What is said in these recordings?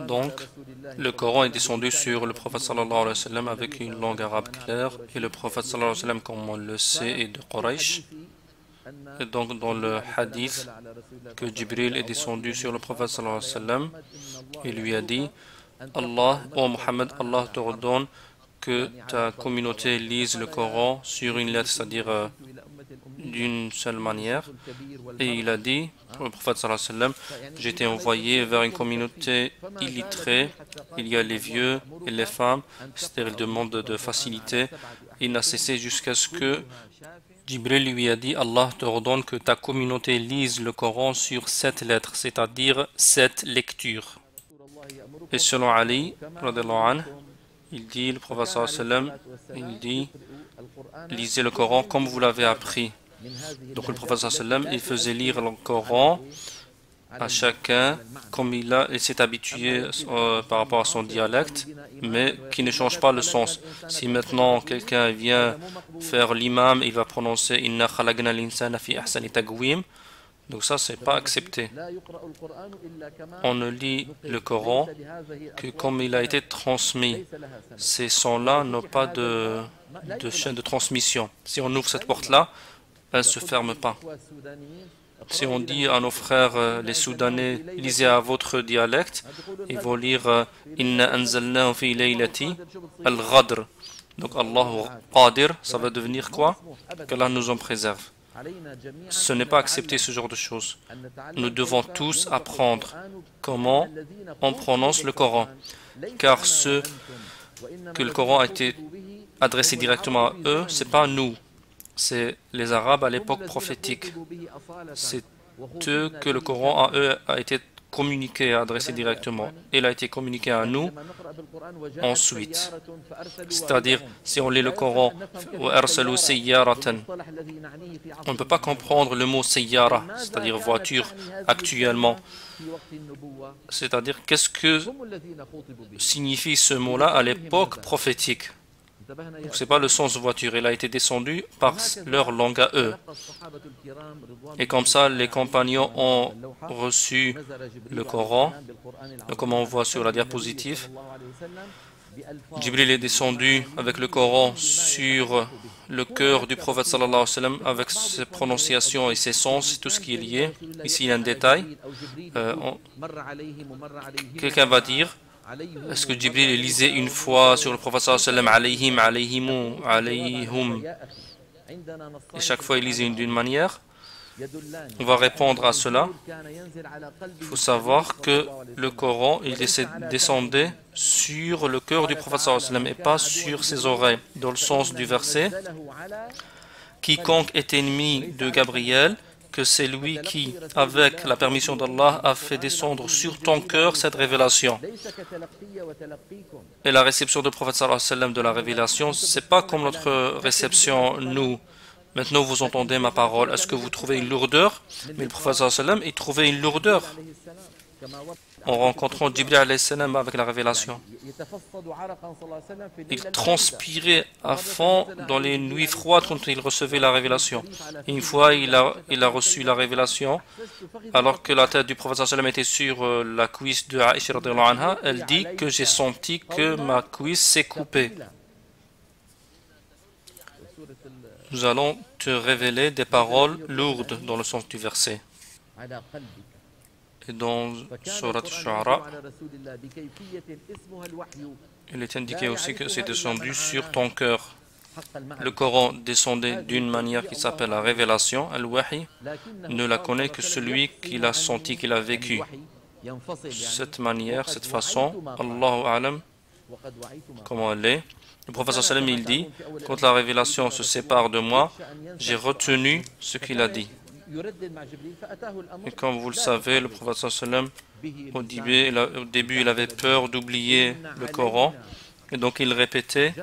Donc, le Coran est descendu sur le prophète sallallahu alayhi wa sallam avec une langue arabe claire, et le prophète sallallahu alayhi wa sallam, comme on le sait, est de Quraysh. Et donc, dans le hadith, que Jibril est descendu sur le prophète sallallahu alayhi wa sallam, il lui a dit: Allah, ô Muhammad, Allah t'ordonne que ta communauté lise le Coran sur une lettre, c'est-à-dire d'une seule manière. Et il a dit, le prophète sallallahu alayhi wa sallam, j'ai été envoyé vers une communauté illettrée, il y a les vieux et les femmes, c'est-à-dire il demande de facilité. Il n'a cessé jusqu'à ce que Jibril lui a dit: Allah t'ordonne que ta communauté lise le Coran sur 7 lettres, c'est-à-dire 7 lectures. Et selon Ali, il dit, le prophète sallallahu alayhi wa sallam, il dit: lisez le Coran comme vous l'avez appris. Donc le prophète sallallahu alayhi wa sallam, il faisait lire le Coran à chacun comme il s'est habitué par rapport à son dialecte, mais qui ne change pas le sens. Si maintenant quelqu'un vient faire l'imam, il va prononcer Inna khalaqna l'insana fi ahsani taqwim, donc ça c'est pas accepté. On ne lit le Coran que comme il a été transmis. Ces sons-là n'ont pas de chaîne de transmission. Si on ouvre cette porte-là, elle ne se ferme pas. Si on dit à nos frères les Soudanais, lisez à votre dialecte, ils vont lire Inna anzalnahu fi laylati al-ghadr. Donc Allahu Qadir, ça va devenir quoi? Qu'Allah nous en préserve. Ce n'est pas accepté, ce genre de choses. Nous devons tous apprendre comment on prononce le Coran, car ceux que le Coran a été adressé directement à eux, ce n'est pas nous. C'est les Arabes à l'époque prophétique. C'est eux que le Coran à eux a été communiqué, adressé directement. Il a été communiqué à nous ensuite. C'est-à-dire, si on lit le Coran, on ne peut pas comprendre le mot sayyara, c'est-à-dire voiture, actuellement. C'est-à-dire, qu'est-ce que signifie ce mot-là à l'époque prophétique? Ce n'est pas le sens de voiture, il a été descendu par leur langue à eux. Et comme ça, les compagnons ont reçu le Coran, comme on voit sur la diapositive. Jibril est descendu avec le Coran sur le cœur du prophète sallallahu alayhi wa sallam, avec ses prononciations et ses sens, tout ce qui est lié. Ici, il y a un détail. Quelqu'un va dire: est-ce que Jibril lisait une fois sur le prophète sallallahu alayhi wa sallam, alayhimu, alayhum, et chaque fois il lisait d'une manière? On va répondre à cela. Il faut savoir que le Coran, il descendait sur le cœur du prophète sallallahu alayhi wa sallam et pas sur ses oreilles. Dans le sens du verset, quiconque est ennemi de Gabriel, que c'est lui qui, avec la permission d'Allah, a fait descendre sur ton cœur cette révélation. Et la réception du prophète sallallahu alayhi wa sallam de la révélation, c'est pas comme notre réception, nous. Maintenant, vous entendez ma parole. Est-ce que vous trouvez une lourdeur? Mais le prophète sallallahu alayhi wa sallam, il trouvait une lourdeur en rencontrant Jibril alayhi salam avec la révélation. Il transpirait à fond dans les nuits froides quand il recevait la révélation. Et une fois, il a reçu la révélation, alors que la tête du prophète sallallahu alayhi wa sallam était sur la cuisse de Aïcha radhiyallahu anha, elle dit que j'ai senti que ma cuisse s'est coupée. Nous allons te révéler des paroles lourdes dans le sens du verset. Et dans Surat Al-Shu'ara, il est indiqué aussi que c'est descendu sur ton cœur. Le Coran descendait d'une manière qui s'appelle la révélation. Al-Wahi ne la connaît que celui qui l'a senti, qui l'a vécu. Cette manière, cette façon, Allahu A'lam, comment elle est. Le prophète sallallahu alayhi wa sallam, il dit: quand la révélation se sépare de moi, j'ai retenu ce qu'il a dit. Et comme vous le savez, le prophète sallallahu alayhi wa sallam, au début, il avait peur d'oublier le Coran, et donc il répétait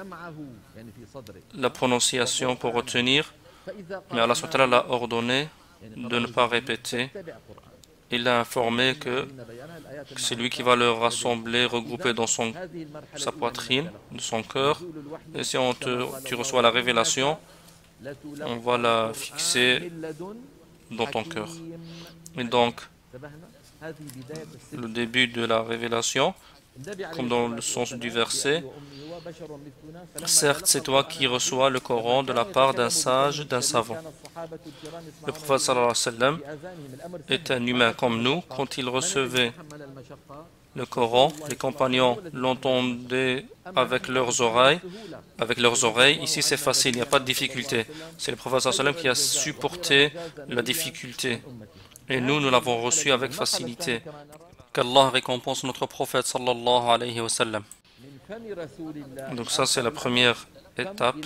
la prononciation pour retenir, mais Allah subhanahu wa ta'ala l'a ordonné de ne pas répéter. Il a informé que c'est lui qui va le rassembler, regrouper dans sa poitrine, dans son cœur. Et si tu reçois la révélation, on va la fixer dans ton cœur. Et donc, le début de la révélation, comme dans le sens du verset. Certes, c'est toi qui reçois le Coran de la part d'un sage, d'un savant. Le prophète sallallahu alayhi wa sallam est un humain comme nous. Quand il recevait le Coran, les compagnons l'entendaient avec leurs oreilles. Ici, c'est facile, il n'y a pas de difficulté. C'est le prophète sallallahu alayhi wa sallam qui a supporté la difficulté. Et nous l'avons reçu avec facilité. Qu'Allah récompense notre prophète sallallahu alayhi wa sallam. Donc ça, c'est la première étape.